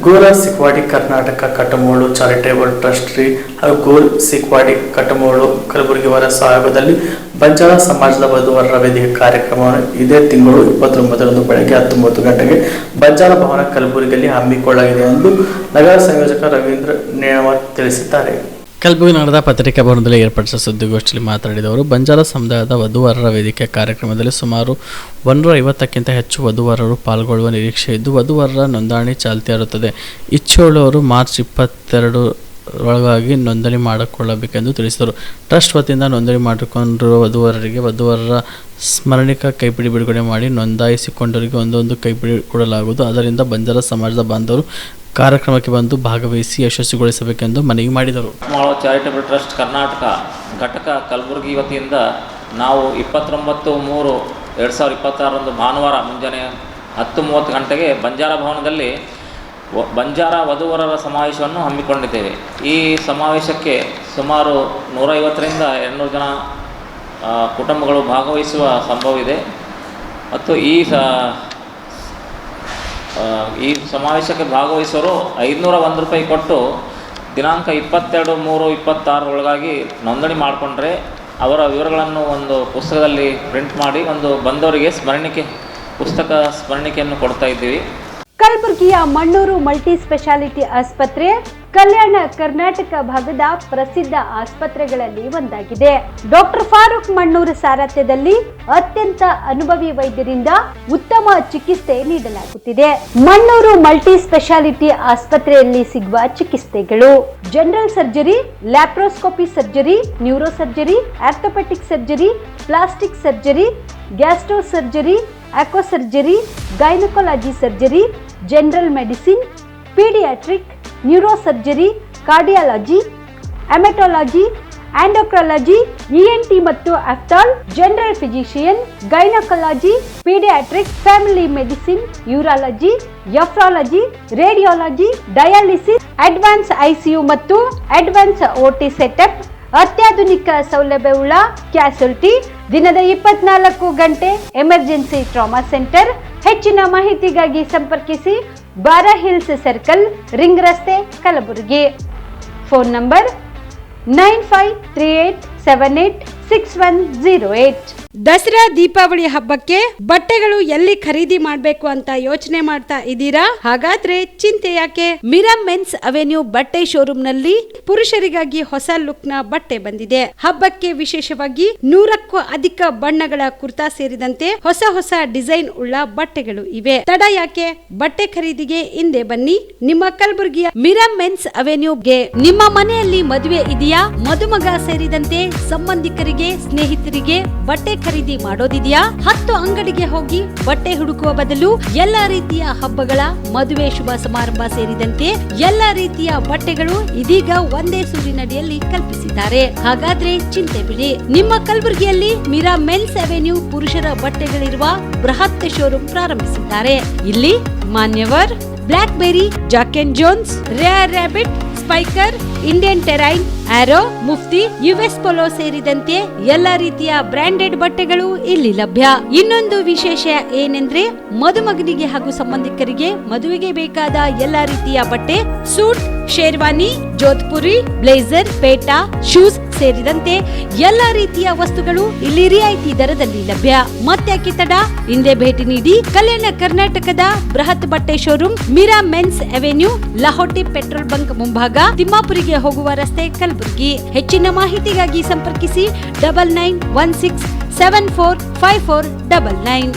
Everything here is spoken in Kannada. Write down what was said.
ಗೋರ ಸಿಕ್ವಾಡಿ ಕರ್ನಾಟಕ ಕಟಮೋಳು ಚಾರಿಟೇಬಲ್ ಟ್ರಸ್ಟ್ ಹಾಗೂ ಗೋರ್ ಸಿಕ್ವಾಡಿ ಕಟಮೋಳು ಕಲಬುರಗಿಯವರ ಸಹಯೋಗದಲ್ಲಿ ಬಂಜಾರ ಸಮಾಜದ ವಧುವರರ ವೇದಿಕೆ ಕಾರ್ಯಕ್ರಮವನ್ನು ಇದೇ ತಿಂಗಳು 29ರಂದು ಬೆಳಗ್ಗೆ 19 ಗಂಟೆಗೆ ಬಂಜಾರ ಭವನ ಕಲಬುರಗಿಯಲ್ಲಿ ಹಮ್ಮಿಕೊಳ್ಳಲಾಗಿದೆ ಎಂದು ನಗರ ಸಂಯೋಜಕ ರವೀಂದ್ರ ನೇಣವತ್ ತಿಳಿಸಿದ್ದಾರೆ. ಕಲಬುರಗಿ ನಗರದ ಪತ್ರಿಕಾ ಭವನದಲ್ಲಿ ಏರ್ಪಡಿಸಿದ ಸುದ್ದಿಗೋಷ್ಠಿಯಲ್ಲಿ ಮಾತನಾಡಿದವರು, ಬಂಜಾರ ಸಮುದಾಯದ ವಧುವರರ ವೇದಿಕೆ ಕಾರ್ಯಕ್ರಮದಲ್ಲಿ ಸುಮಾರು 150ಕ್ಕಿಂತ ಹೆಚ್ಚು ವಧುವರರು ಪಾಲ್ಗೊಳ್ಳುವ ನಿರೀಕ್ಷೆ ಇದ್ದು, ವಧುವರರ ನೋಂದಣಿ ಚಾಲ್ತಿಯಾಗಿರುತ್ತದೆ. ಇಚ್ಛೆಯುಳ್ಳವರು ಮಾರ್ಚ್ 22 ಒಳಗಾಗಿ ನೋಂದಣಿ ಮಾಡಿಕೊಳ್ಳಬೇಕೆಂದು ತಿಳಿಸಿದರು. ಟ್ರಸ್ಟ್ ವತಿಯಿಂದ ನೋಂದಣಿ ಮಾಡಿಕೊಂಡಿರುವ ವಧುವರರಿಗೆ ವಧುವರರ ಸ್ಮರಣಿಕ ಕೈಪಿಡಿ ಬಿಡುಗಡೆ ಮಾಡಿ ನೋಂದಾಯಿಸಿಕೊಂಡವರಿಗೆ ಒಂದೊಂದು ಕೈಪಿಡಿ ಕೊಡಲಾಗುವುದು. ಅದರಿಂದ ಬಂಜಾರ ಸಮಾಜದ ಬಾಂಧವರು ಕಾರ್ಯಕ್ರಮಕ್ಕೆ ಬಂದು ಭಾಗವಹಿಸಿ ಯಶಸ್ವಿಗೊಳಿಸಬೇಕೆಂದು ಮನವಿ ಮಾಡಿದರು. ಚಾರಿಟೇಬಲ್ ಟ್ರಸ್ಟ್ ಕರ್ನಾಟಕ ಘಟಕ ಕಲಬುರಗಿ ವತಿಯಿಂದ ನಾವು 29/3/2026 ಭಾನುವಾರ ಮುಂಜಾನೆ 10:30 ಗಂಟೆಗೆ ಬಂಜಾರ ಭವನದಲ್ಲಿ ಬಂಜಾರ ವಧುವರರ ಸಮಾವೇಶವನ್ನು ಹಮ್ಮಿಕೊಂಡಿದ್ದೇವೆ. ಈ ಸಮಾವೇಶಕ್ಕೆ ಸುಮಾರು 150ರಿಂದ 200 ಜನ ಕುಟುಂಬಗಳು ಭಾಗವಹಿಸುವ ಸಂಭವವಿದೆ ಮತ್ತು ಈ ಸಮಾವೇಶಕ್ಕೆ ಭಾಗವಹಿಸೋರು 501 ರೂಪಾಯಿ ಕೊಟ್ಟು ದಿನಾಂಕ 22/3/26 ಒಳಗಾಗಿ ನೋಂದಣಿ ಮಾಡಿಕೊಂಡ್ರೆ ಅವರ ವಿವರಗಳನ್ನು ಒಂದು ಪುಸ್ತಕದಲ್ಲಿ ಪ್ರಿಂಟ್ ಮಾಡಿ ಒಂದು ಬಂದವರಿಗೆ ಸ್ಮರಣಿಕೆಯನ್ನು ಕೊಡ್ತಾ ಇದ್ದೀವಿ. ಕಲಬುರಗಿಯ ಮಣ್ಣೂರು ಮಲ್ಟಿ ಸ್ಪೆಷಾಲಿಟಿ ಆಸ್ಪತ್ರೆ ಕಲ್ಯಾಣ ಕರ್ನಾಟಕ ಭಾಗದ ಪ್ರಸಿದ್ಧ ಆಸ್ಪತ್ರೆಗಳಲ್ಲಿ ಒಂದಾಗಿದೆ. ಡಾಕ್ಟರ್ ಫಾರೂಕ್ ಮಣ್ಣೂರು ಸಾರಥ್ಯದಲ್ಲಿ ಅತ್ಯಂತ ಅನುಭವಿ ವೈದ್ಯರಿಂದ ಉತ್ತಮ ಚಿಕಿತ್ಸೆ ನೀಡಲಾಗುತ್ತಿದೆ. ಮಣ್ಣೂರು ಮಲ್ಟಿ ಸ್ಪೆಷಾಲಿಟಿ ಆಸ್ಪತ್ರೆಯಲ್ಲಿ ಸಿಗುವ ಚಿಕಿತ್ಸೆಗಳು: general surgery, laparoscopy surgery, neuro surgery, orthopaedic surgery, plastic surgery, gastro surgery, aqua surgery, gynaecology surgery, general medicine, paediatric, neuro surgery, cardiology, haematology, endocrinology, ENT ಮತ್ತು ophthal, general physician, gynaecology, paediatric, family medicine, urology, nephrology, radiology, dialysis, advance ICU ಮತ್ತು ಅಡ್ವಾನ್ಸ್ OT ಸೆಟಪ್, ಅತ್ಯಾಧುನಿಕ ಸೌಲಭ್ಯವುಳ್ಳ ಕ್ಯಾಸುಲಿಟಿ, ದಿನದ 24 ಗಂಟೆ ಎಮರ್ಜೆನ್ಸಿ ಟ್ರಾಮಾ ಸೆಂಟರ್. ಹೆಚ್ಚಿನ ಮಾಹಿತಿಗಾಗಿ ಸಂಪರ್ಕಿಸಿ ಬಾರಾ ಹಿಲ್ಸ್ ಸರ್ಕಲ್, ರಿಂಗ್ ರಸ್ತೆ, ಕಲಬುರಗಿ. Phone number 9538786108. ದಸರಾ ದೀಪಾವಳಿ ಹಬ್ಬಕ್ಕೆ ಬಟ್ಟೆಗಳು ಎಲ್ಲಿ ಖರೀದಿ ಮಾಡಬೇಕು ಅಂತ ಯೋಚನೆ ಮಾಡ್ತಾ ಇದ್ದೀರಾ? ಹಾಗಾದ್ರೆ ಚಿಂತೆ ಯಾಕೆ? ಮಿರಾಮ್ ಮೆನ್ಸ್ ಅವೆನ್ಯೂ ಬಟ್ಟೆ ಶೋರೂಮ್ ನಲ್ಲಿ ಪುರುಷರಿಗಾಗಿ ಹೊಸ ಲುಕ್ ನ ಬಟ್ಟೆ ಬಂದಿದೆ. ಹಬ್ಬಕ್ಕೆ ವಿಶೇಷವಾಗಿ 100ಕ್ಕೂ ಅಧಿಕ ಬಣ್ಣಗಳ ಕುರ್ತಾ ಸೇರಿದಂತೆ ಹೊಸ ಡಿಸೈನ್ ಉಳ್ಳ ಬಟ್ಟೆಗಳು ಇವೆ. ತಡ ಯಾಕೆ? ಬಟ್ಟೆ ಖರೀದಿಗೆ ಹಿಂದೆ ಬನ್ನಿ ನಿಮ್ಮ ಕಲಬುರಗಿಯ ಮಿರಾಮ್ ಮೆನ್ಸ್ ಅವೆನ್ಯೂಗೆ. ನಿಮ್ಮ ಮನೆಯಲ್ಲಿ ಮದುವೆ ಇದೆಯಾ? ಮದುಮಗ ಸೇರಿದಂತೆ ಸಂಬಂಧಿಕರಿಗೆ, ಸ್ನೇಹಿತರಿಗೆ ಬಟ್ಟೆ ಖರೀದಿ ಮಾಡೋದಿದೆಯಾ? 10 ಅಂಗಡಿಗೆ ಹೋಗಿ ಬಟ್ಟೆ ಹುಡುಕುವ ಬದಲು ಎಲ್ಲಾ ರೀತಿಯ ಹಬ್ಬಗಳ, ಮದುವೆ, ಶುಭ ಸಮಾರಂಭ ಸೇರಿದಂತೆ ಎಲ್ಲಾ ರೀತಿಯ ಬಟ್ಟೆಗಳು ಇದೀಗ ಒಂದೇ ಸೂರಿನಡಿಯಲ್ಲಿ ಕಲ್ಪಿಸಿದ್ದಾರೆ. ಹಾಗಾದ್ರೆ ಚಿಂತೆ ಬಿಡಿ. ನಿಮ್ಮ ಕಲಬುರಗಿಯಲ್ಲಿ ಮಿರಾ ಮೆನ್ಸ್ ಅವೆನ್ಯೂ ಪುರುಷರ ಬಟ್ಟೆಗಳಿರುವ ಬೃಹತ್ ಶೋರೂಮ್ ಪ್ರಾರಂಭಿಸಿದ್ದಾರೆ. ಇಲ್ಲಿ Manyavar, Blackberry, Jack and Jones, Rare Rabbit, Spykar, Indian Terrain, Arrow, Mufti, US Polo ಸೇರಿದಂತೆ ಎಲ್ಲಾ ರೀತಿಯ ಬ್ರಾಂಡೆಡ್ ಬಟ್ಟೆಗಳು ಇಲ್ಲಿ ಲಭ್ಯ. ಇನ್ನೊಂದು ವಿಶೇಷ ಏನೆಂದ್ರೆ, ಮದುಮಗನಿಗೆ ಹಾಗೂ ಸಂಬಂಧಿಕರಿಗೆ ಮದುವೆಗೆ ಬೇಕಾದ ಎಲ್ಲಾ ರೀತಿಯ ಬಟ್ಟೆ, ಸೂಟ್, ಶೇರ್ವಾನಿ, ಜೋಧ್ಪುರಿ, ಬ್ಲೇಸರ್, ಪೇಟಾ, ಶೂಸ್ ಸೇರಿದಂತೆ ಎಲ್ಲಾ ರೀತಿಯ ವಸ್ತುಗಳು ಇಲ್ಲಿ ರಿಯಾಯಿತಿ ದರದಲ್ಲಿ ಲಭ್ಯ. ಮತ್ತ್ಯಾಕೆ ತಡ? ಹಿಂದೆ ಭೇಟಿ ನೀಡಿ ಕಲ್ಯಾಣ ಕರ್ನಾಟಕದ ಬೃಹತ್ ಬಟ್ಟೆ showroom Mira men's avenue, Lahoti petrol bunk ಮುಂಭಾಗ, ತಿಮ್ಮಾಪುರಿಗೆ ಹೋಗುವ ರಸ್ತೆ, ಕಲಬುರಗಿ. ಹೆಚ್ಚಿನ ಮಾಹಿತಿಗಾಗಿ ಸಂಪರ್ಕಿಸಿ 9916745499.